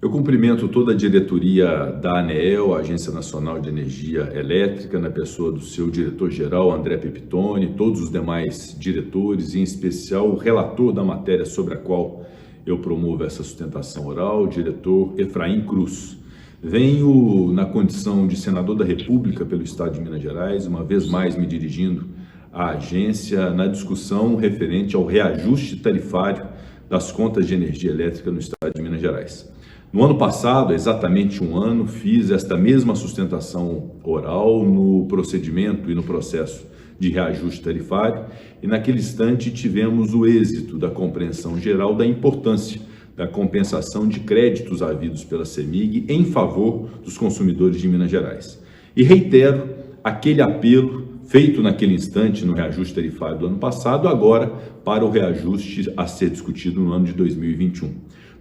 Eu cumprimento toda a diretoria da ANEEL, a Agência Nacional de Energia Elétrica, na pessoa do seu diretor-geral, André Pepitone, todos os demais diretores, em especial o relator da matéria sobre a qual eu promovo essa sustentação oral, o diretor Efraim Cruz. Venho na condição de senador da República pelo Estado de Minas Gerais, uma vez mais me dirigindo à agência na discussão referente ao reajuste tarifário das contas de energia elétrica no Estado de Minas Gerais. No ano passado, exatamente um ano, fiz esta mesma sustentação oral no procedimento e no processo de reajuste tarifário e naquele instante tivemos o êxito da compreensão geral da importância da compensação de créditos havidos pela CEMIG em favor dos consumidores de Minas Gerais. E reitero aquele apelo feito naquele instante no reajuste tarifário do ano passado, agora para o reajuste a ser discutido no ano de 2021.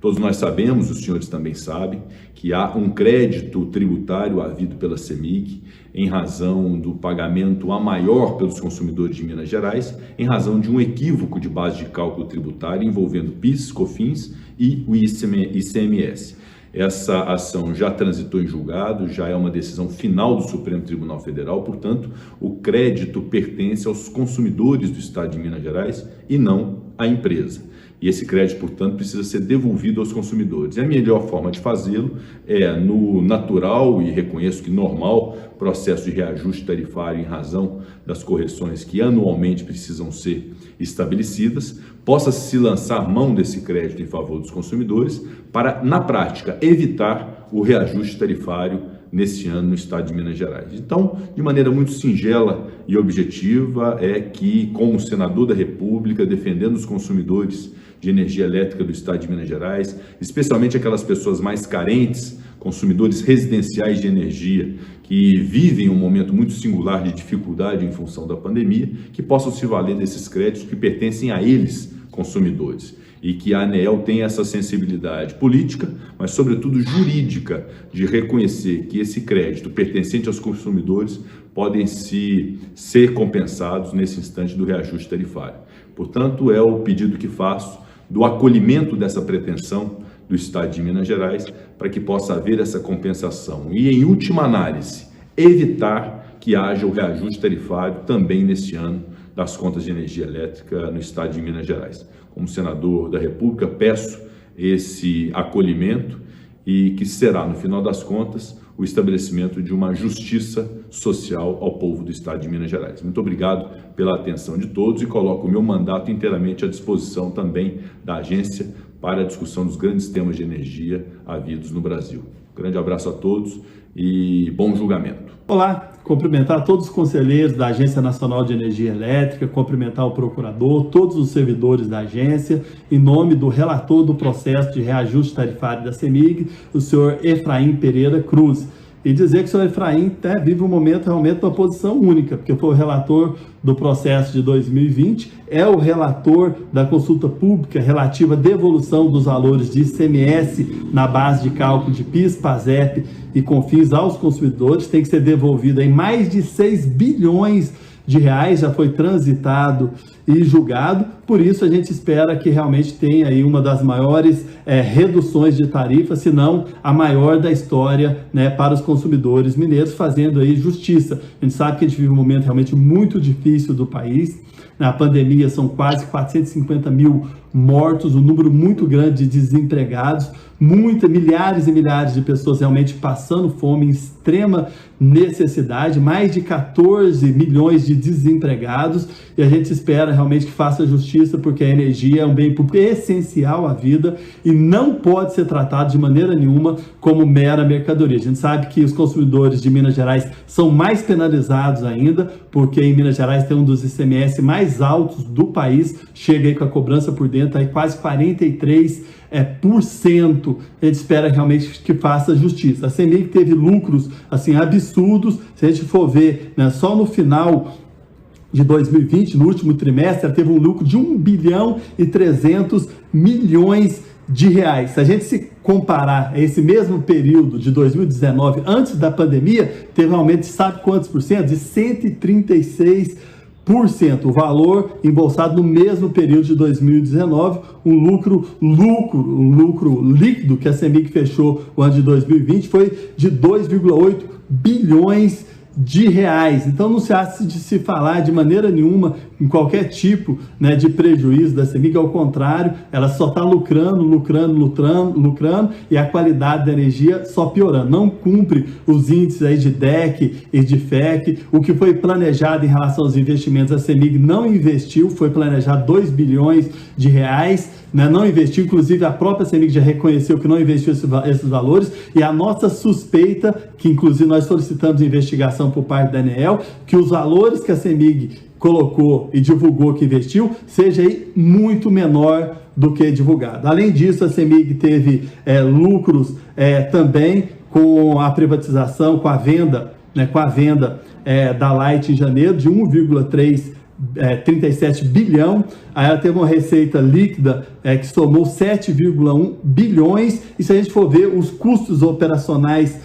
Todos nós sabemos, os senhores também sabem, que há um crédito tributário havido pela CEMIG em razão do pagamento a maior pelos consumidores de Minas Gerais, em razão de um equívoco de base de cálculo tributário envolvendo PIS, COFINS e o ICMS. Essa ação já transitou em julgado, já é uma decisão final do Supremo Tribunal Federal, portanto, o crédito pertence aos consumidores do Estado de Minas Gerais e não à empresa. E esse crédito, portanto, precisa ser devolvido aos consumidores. E a melhor forma de fazê-lo é no natural e reconheço que normal processo de reajuste tarifário em razão das correções que anualmente precisam ser estabelecidas, possa-se lançar mão desse crédito em favor dos consumidores para, na prática, evitar o reajuste tarifário nesse ano no Estado de Minas Gerais. Então, de maneira muito singela e objetiva, é que, como senador da República, defendendo os consumidores de energia elétrica do Estado de Minas Gerais, especialmente aquelas pessoas mais carentes, consumidores residenciais de energia, que vivem um momento muito singular de dificuldade em função da pandemia, que possam se valer desses créditos que pertencem a eles, consumidores. E que a ANEEL tem essa sensibilidade política, mas sobretudo jurídica, de reconhecer que esse crédito pertencente aos consumidores podem ser compensados nesse instante do reajuste tarifário. Portanto, é o pedido que faço do acolhimento dessa pretensão do Estado de Minas Gerais para que possa haver essa compensação e, em última análise, evitar que haja o reajuste tarifário também neste ano das contas de energia elétrica no Estado de Minas Gerais. Como senador da República, peço esse acolhimento e que será, no final das contas, o estabelecimento de uma justiça social ao povo do Estado de Minas Gerais. Muito obrigado pela atenção de todos e coloco o meu mandato inteiramente à disposição também da agência para a discussão dos grandes temas de energia havidos no Brasil. Grande abraço a todos e bom julgamento. Olá, cumprimentar todos os conselheiros da Agência Nacional de Energia Elétrica, cumprimentar o procurador, todos os servidores da agência, em nome do relator do processo de reajuste tarifário da CEMIG, o senhor Efraim Pereira Cruz. E dizer que o senhor Efraim vive um momento realmente de uma posição única, porque foi o relator do processo de 2020, é o relator da consulta pública relativa à devolução dos valores de ICMS na base de cálculo de PIS, PASEP e COFINS aos consumidores, tem que ser devolvido em mais de 6 bilhões de reais, já foi transitado e julgado, por isso a gente espera que realmente tenha aí uma das maiores reduções de tarifa, se não a maior da história, né, para os consumidores mineiros, fazendo aí justiça. A gente sabe que a gente vive um momento realmente muito difícil do país, na pandemia são quase 450 mil mortos, um número muito grande de desempregados, milhares e milhares de pessoas realmente passando fome, em extrema necessidade, mais de 14 milhões de desempregados, e a gente espera realmente que faça justiça, porque a energia é um bem público essencial à vida e não pode ser tratado de maneira nenhuma como mera mercadoria. A gente sabe que os consumidores de Minas Gerais são mais penalizados ainda, porque em Minas Gerais tem um dos ICMS mais altos do país, chega aí com a cobrança por dentro aí quase 43%. A gente espera realmente que faça justiça. A CEMIG teve lucros assim absurdos, se a gente for ver, né, só no final de 2020, no último trimestre, ela teve um lucro de 1 bilhão e 300 milhões de reais. Se a gente se comparar esse mesmo período de 2019, antes da pandemia, teve um aumento de sabe quantos por cento? De 136%. o valor embolsado no mesmo período de 2019, um lucro líquido que a CEMIG fechou o ano de 2020 foi de 2,8 bilhões de reais. Então não se acha de se falar de maneira nenhuma em qualquer tipo, né, de prejuízo da CEMIG, ao contrário, ela só está lucrando e a qualidade da energia só piorando. Não cumpre os índices aí de DEC e de FEC. O que foi planejado em relação aos investimentos, a CEMIG não investiu, foi planejado 2 bilhões de reais, né, não investiu, inclusive a própria CEMIG já reconheceu que não investiu esses valores, e a nossa suspeita, que inclusive nós solicitamos investigação por parte da ANEEL, que os valores que a CEMIG colocou e divulgou que investiu, seja aí muito menor do que divulgado. Além disso, a CEMIG teve lucros também com a privatização, com a venda da Light em janeiro, de 1,37 bilhão. Aí ela teve uma receita líquida que somou 7,1 bilhões, e se a gente for ver os custos operacionais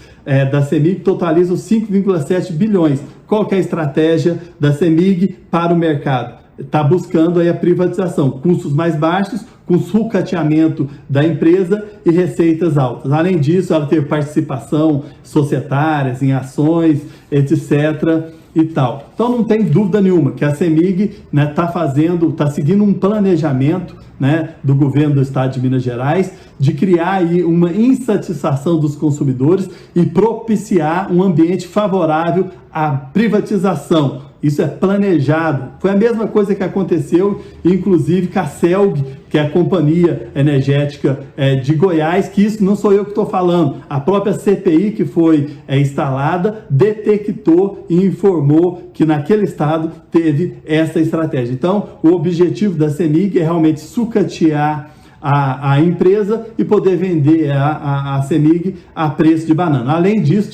da CEMIG, totalizam 5,7 bilhões. Qual que é a estratégia da CEMIG para o mercado? Está buscando aí a privatização, custos mais baixos, com sucateamento da empresa e receitas altas. Além disso, ela teve participação societárias em ações, etc. e tal. Então não tem dúvida nenhuma que a CEMIG está seguindo um planejamento, né, do governo do estado de Minas Gerais, de criar aí uma insatisfação dos consumidores e propiciar um ambiente favorável à privatização. Isso é planejado. Foi a mesma coisa que aconteceu, inclusive, com a CELG, que é a Companhia Energética de Goiás, que isso não sou eu que estou falando. A própria CPI que foi instalada detectou e informou que naquele estado teve essa estratégia. Então, o objetivo da CEMIG é realmente sucatear a empresa e poder vender a CEMIG a preço de banana. Além disso,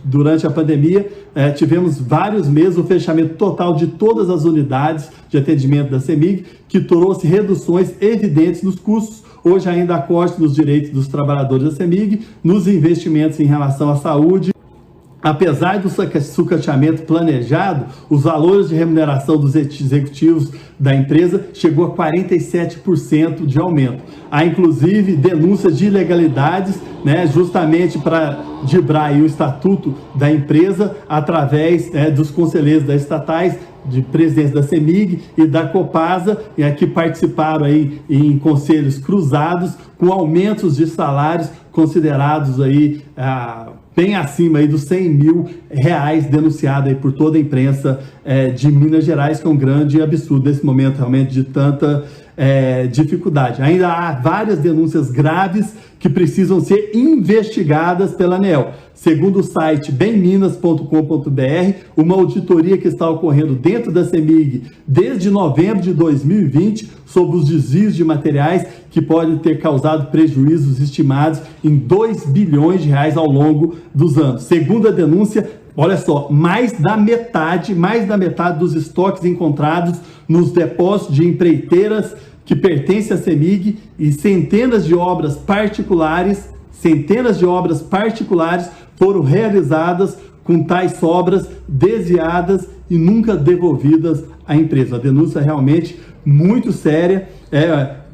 durante a pandemia, tivemos vários meses o fechamento total de todas as unidades de atendimento da CEMIG, que trouxe reduções evidentes nos custos. Hoje ainda há corte nos direitos dos trabalhadores da CEMIG, nos investimentos em relação à saúde. Apesar do sucateamento planejado, os valores de remuneração dos executivos da empresa chegou a 47% de aumento. Há inclusive denúncias de ilegalidades, né, justamente para driblar o estatuto da empresa através dos conselheiros das estatais, de presidentes da CEMIG e da Copasa, que participaram aí em conselhos cruzados com aumentos de salários considerados aí bem acima aí dos 100 mil reais, denunciado aí por toda a imprensa de Minas Gerais, que é um grande absurdo nesse momento realmente de tanta dificuldade. Ainda há várias denúncias graves que precisam ser investigadas pela ANEEL. Segundo o site bemminas.com.br, uma auditoria que está ocorrendo dentro da CEMIG desde novembro de 2020 sobre os desvios de materiais que podem ter causado prejuízos estimados em 2 bilhões de reais ao longo dos anos. Segundo a denúncia, olha só, mais da metade dos estoques encontrados nos depósitos de empreiteiras que pertencem à CEMIG e centenas de obras particulares foram realizadas com tais obras desviadas e nunca devolvidas à empresa. Uma denúncia realmente muito séria.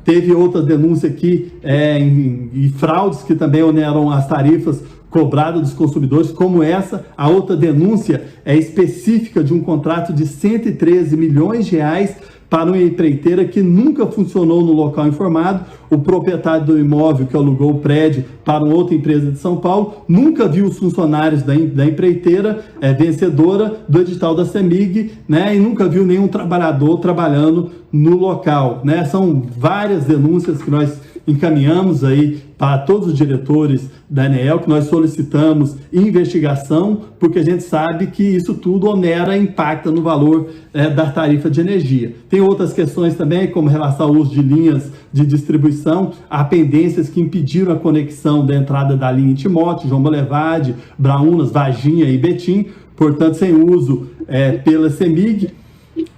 Teve outra denúncia aqui em fraudes que também oneram as tarifas cobradas dos consumidores, como essa. A outra denúncia é específica de um contrato de 113 milhões de reais para uma empreiteira que nunca funcionou no local informado. O proprietário do imóvel que alugou o prédio para uma outra empresa de São Paulo nunca viu os funcionários da empreiteira vencedora do edital da CEMIG, né, e nunca viu nenhum trabalhador trabalhando no local, né? São várias denúncias que nós encaminhamos aí para todos os diretores da ANEEL, que nós solicitamos investigação, porque a gente sabe que isso tudo onera e impacta no valor da tarifa de energia. Tem outras questões também, como relação ao uso de linhas de distribuição. Há pendências que impediram a conexão da entrada da linha em Timóteo, João Molevade, Braunas, Varginha e Betim, portanto sem uso pela CEMIG.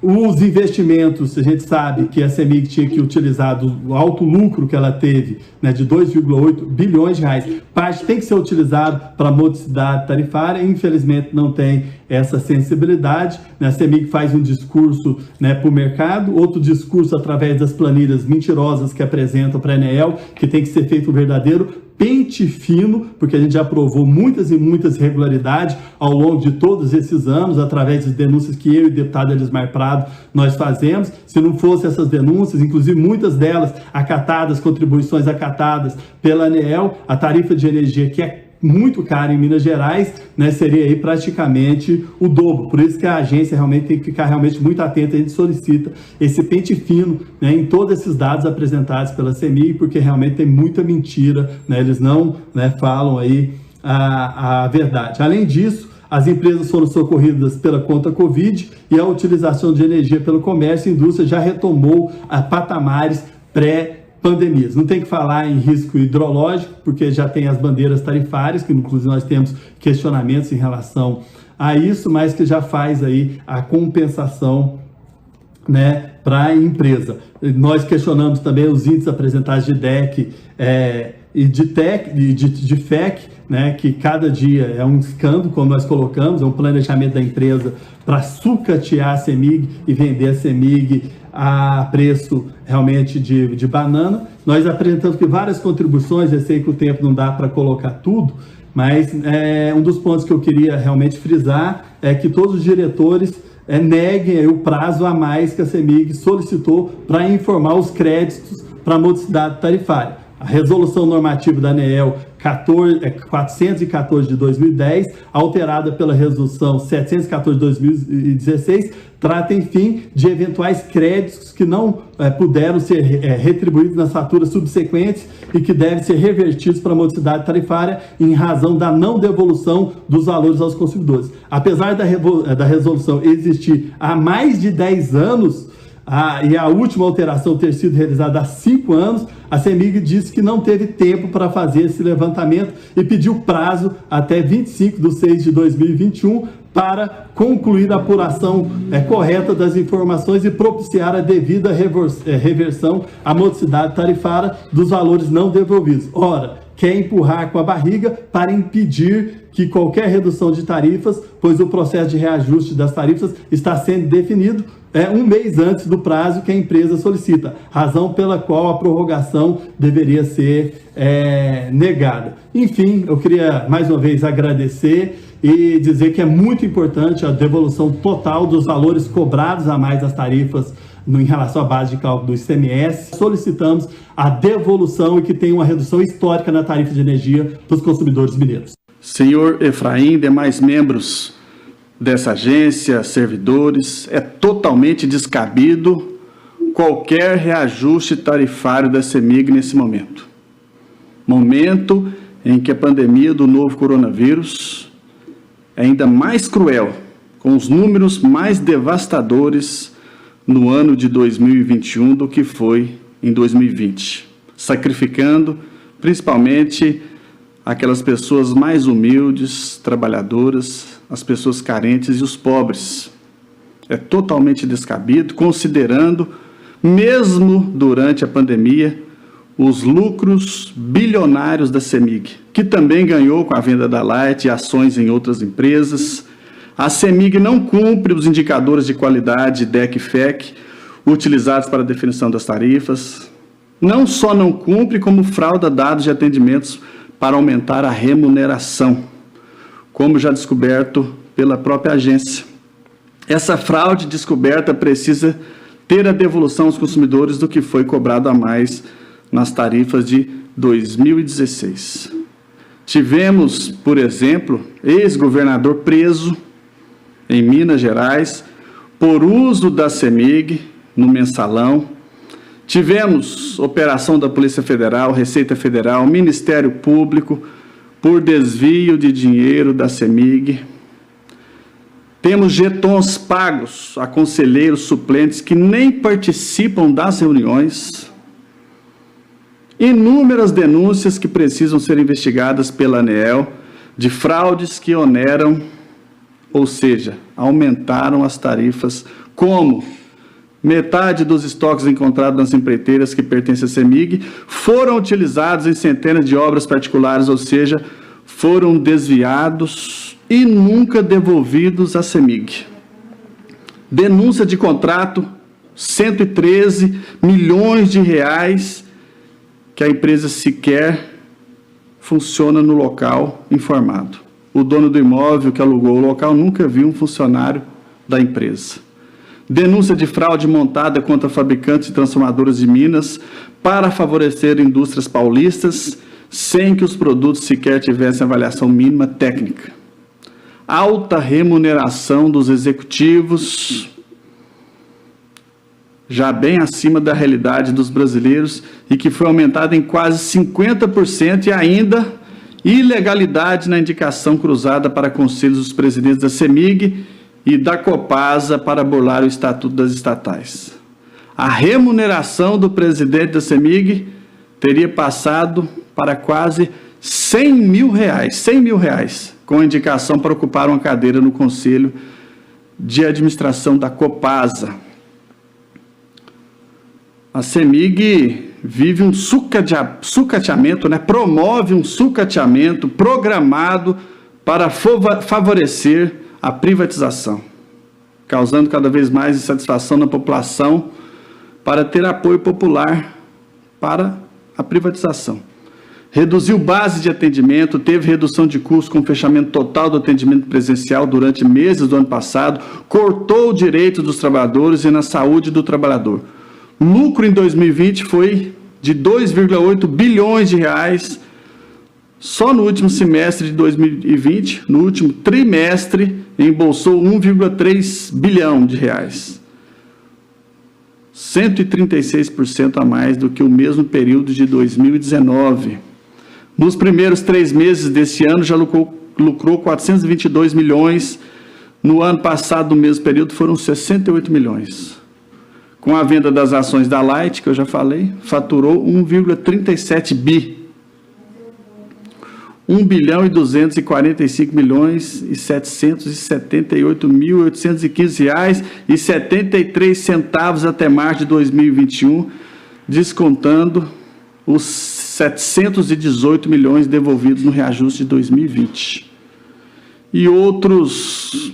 Os investimentos, a gente sabe que a CEMIG tinha que utilizar o alto lucro que ela teve, né, de 2,8 bilhões de reais. Parte tem que ser utilizado para modicidade tarifária, infelizmente não tem essa sensibilidade, né? A CEMIG faz um discurso, né, para o mercado, outro discurso através das planilhas mentirosas que apresentam para a ANEEL, que tem que ser feito um verdadeiro pente fino, porque a gente já provou muitas e muitas irregularidades ao longo de todos esses anos, através das denúncias que eu e o deputado Elismar Prado nós fazemos. Se não fossem essas denúncias, inclusive muitas delas acatadas, contribuições acatadas pela ANEEL, a tarifa de energia, que é muito cara em Minas Gerais, né, seria aí praticamente o dobro. Por isso que a agência realmente tem que ficar realmente muito atenta. A gente solicita esse pente fino, né, em todos esses dados apresentados pela CEMIG, porque realmente tem muita mentira, né, eles não, né, falam aí a verdade. Além disso, as empresas foram socorridas pela conta Covid e a utilização de energia pelo comércio e indústria já retomou a patamares pré-pandemias. Não tem que falar em risco hidrológico, porque já tem as bandeiras tarifárias, que inclusive nós temos questionamentos em relação a isso, mas que já faz aí a compensação, né, para a empresa. Nós questionamos também os índices apresentados de DEC e de FEC, né, que cada dia é um escândalo, como nós colocamos, é um planejamento da empresa para sucatear a CEMIG e vender a CEMIG a preço realmente de banana. Nós apresentamos que várias contribuições, eu sei que o tempo não dá para colocar tudo, mas um dos pontos que eu queria realmente frisar é que todos os diretores neguem o prazo a mais que a CEMIG solicitou para informar os créditos para a modicidade tarifária. A resolução normativa da ANEEL 414 de 2010, alterada pela resolução 714 de 2016, trata, enfim, de eventuais créditos que não puderam ser retribuídos nas faturas subsequentes e que devem ser revertidos para a modicidade tarifária em razão da não devolução dos valores aos consumidores. Apesar da resolução existir há mais de 10 anos, e a última alteração ter sido realizada há 5 anos, a CEMIG disse que não teve tempo para fazer esse levantamento e pediu prazo até 25/6/2021 para concluir a apuração correta das informações e propiciar a devida reversão à modicidade tarifária dos valores não devolvidos. Ora, quer empurrar com a barriga para impedir que qualquer redução de tarifas, pois o processo de reajuste das tarifas está sendo definido um mês antes do prazo que a empresa solicita, razão pela qual a prorrogação deveria ser negada. Enfim, eu queria mais uma vez agradecer e dizer que é muito importante a devolução total dos valores cobrados a mais das tarifas em relação à base de cálculo do ICMS. Solicitamos a devolução e que tenha uma redução histórica na tarifa de energia para os consumidores mineiros. Senhor Efraim, demais membros dessa agência, servidores, é totalmente descabido qualquer reajuste tarifário da CEMIG nesse momento. Momento em que a pandemia do novo coronavírus é ainda mais cruel, com os números mais devastadores no ano de 2021 do que foi em 2020, sacrificando principalmente aquelas pessoas mais humildes, trabalhadoras, as pessoas carentes e os pobres. É totalmente descabido, considerando, mesmo durante a pandemia, os lucros bilionários da CEMIG, que também ganhou com a venda da Light e ações em outras empresas. A CEMIG não cumpre os indicadores de qualidade DEC e FEC utilizados para a definição das tarifas. Não só não cumpre, como frauda dados de atendimentos para aumentar a remuneração, como já descoberto pela própria agência. Essa fraude descoberta precisa ter a devolução aos consumidores do que foi cobrado a mais nas tarifas de 2016. Tivemos, por exemplo, ex-governador preso em Minas Gerais por uso da CEMIG no mensalão. Tivemos operação da Polícia Federal, Receita Federal, Ministério Público por desvio de dinheiro da CEMIG. Temos jetons pagos a conselheiros suplentes que nem participam das reuniões. Inúmeras denúncias que precisam ser investigadas pela ANEEL de fraudes que oneram, ou seja, aumentaram as tarifas, como metade dos estoques encontrados nas empreiteiras que pertencem à CEMIG foram utilizados em centenas de obras particulares, ou seja, foram desviados e nunca devolvidos à CEMIG. Denúncia de contrato, 113 milhões de reais, que a empresa sequer funciona no local informado. O dono do imóvel que alugou o local nunca viu um funcionário da empresa. Denúncia de fraude montada contra fabricantes de transformadoras de Minas para favorecer indústrias paulistas, sem que os produtos sequer tivessem avaliação mínima técnica. Alta remuneração dos executivos, já bem acima da realidade dos brasileiros, e que foi aumentada em quase 50%, e ainda ilegalidade na indicação cruzada para conselhos dos presidentes da CEMIG e da Copasa para burlar o Estatuto das Estatais. A remuneração do presidente da CEMIG teria passado para quase 100 mil reais, com indicação para ocupar uma cadeira no Conselho de Administração da Copasa. A CEMIG vive um sucateamento, promove um sucateamento programado para favorecer a privatização, causando cada vez mais insatisfação na população para ter apoio popular para a privatização. Reduziu base de atendimento, teve redução de custos com fechamento total do atendimento presencial durante meses do ano passado, cortou o direito dos trabalhadores e na saúde do trabalhador. Lucro em 2020 foi de 2,8 bilhões de reais. Só no último semestre de 2020, no último trimestre, embolsou 1,3 bilhão de reais. 136% a mais do que o mesmo período de 2019. Nos primeiros 3 meses deste ano, já lucrou 422 milhões. No ano passado, no mesmo período, foram 68 milhões. Com a venda das ações da Light, que eu já falei, faturou 1,37 bi. 1 bilhão e 245 milhões e 778.815 reais e 73 centavos até março de 2021, descontando os 718 milhões devolvidos no reajuste de 2020. E outros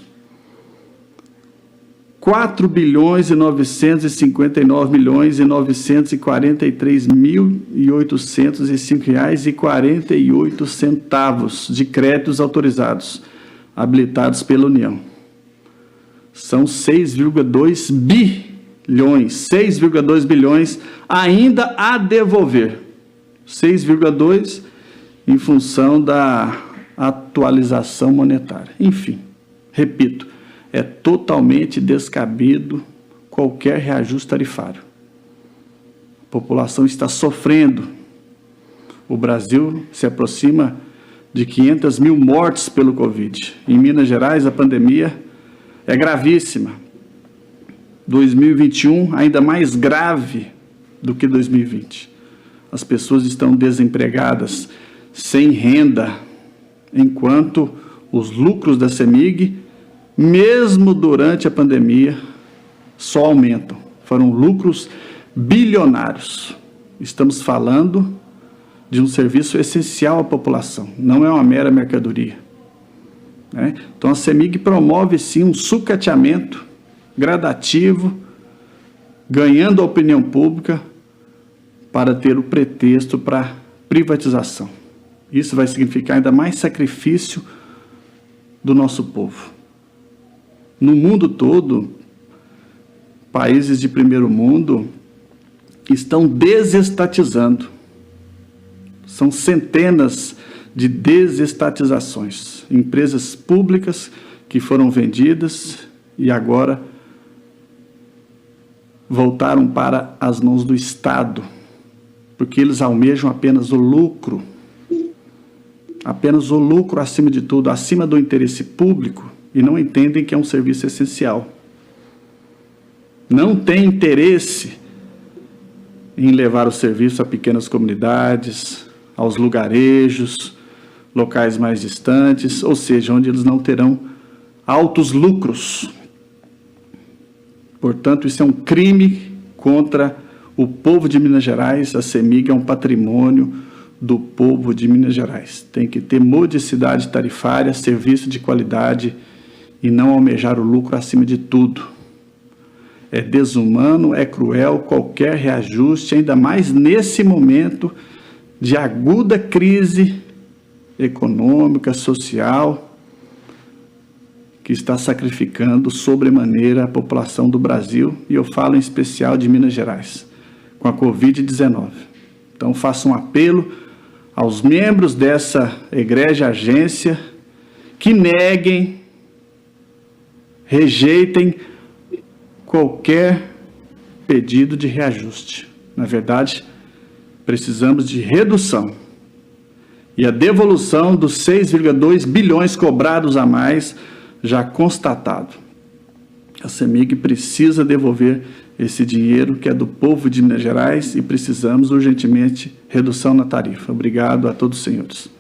4 bilhões e 959 milhões e 943.805 reais e 48 centavos de créditos autorizados, habilitados pela União. São 6,2 bilhões ainda a devolver. 6,2 em função da atualização monetária. Enfim, repito, é totalmente descabido qualquer reajuste tarifário. A população está sofrendo. O Brasil se aproxima de 500 mil mortes pelo Covid. Em Minas Gerais, a pandemia é gravíssima. 2021, ainda mais grave do que 2020. As pessoas estão desempregadas, sem renda, enquanto os lucros da CEMIG, mesmo durante a pandemia, só aumentam. Foram lucros bilionários. Estamos falando de um serviço essencial à população, não é uma mera mercadoria. Então a CEMIG promove sim um sucateamento gradativo, ganhando a opinião pública para ter o pretexto para privatização. Isso vai significar ainda mais sacrifício do nosso povo. No mundo todo, países de primeiro mundo estão desestatizando. São centenas de desestatizações. Empresas públicas que foram vendidas e agora voltaram para as mãos do Estado, porque eles almejam apenas o lucro acima de tudo, acima do interesse público, e não entendem que é um serviço essencial. Não tem interesse em levar o serviço a pequenas comunidades, aos lugarejos, locais mais distantes, ou seja, onde eles não terão altos lucros. Portanto, isso é um crime contra o povo de Minas Gerais. A CEMIG é um patrimônio do povo de Minas Gerais. Tem que ter modicidade tarifária, serviço de qualidade e não almejar o lucro acima de tudo. É desumano, é cruel qualquer reajuste, ainda mais nesse momento de aguda crise econômica, social, que está sacrificando sobremaneira a população do Brasil, e eu falo em especial de Minas Gerais, com a Covid-19. Então faço um apelo aos membros dessa egrégia agência que neguem, rejeitem qualquer pedido de reajuste. Na verdade, precisamos de redução e a devolução dos 6,2 bilhões cobrados a mais já constatado. A CEMIG precisa devolver esse dinheiro que é do povo de Minas Gerais e precisamos urgentemente redução na tarifa. Obrigado a todos os senhores.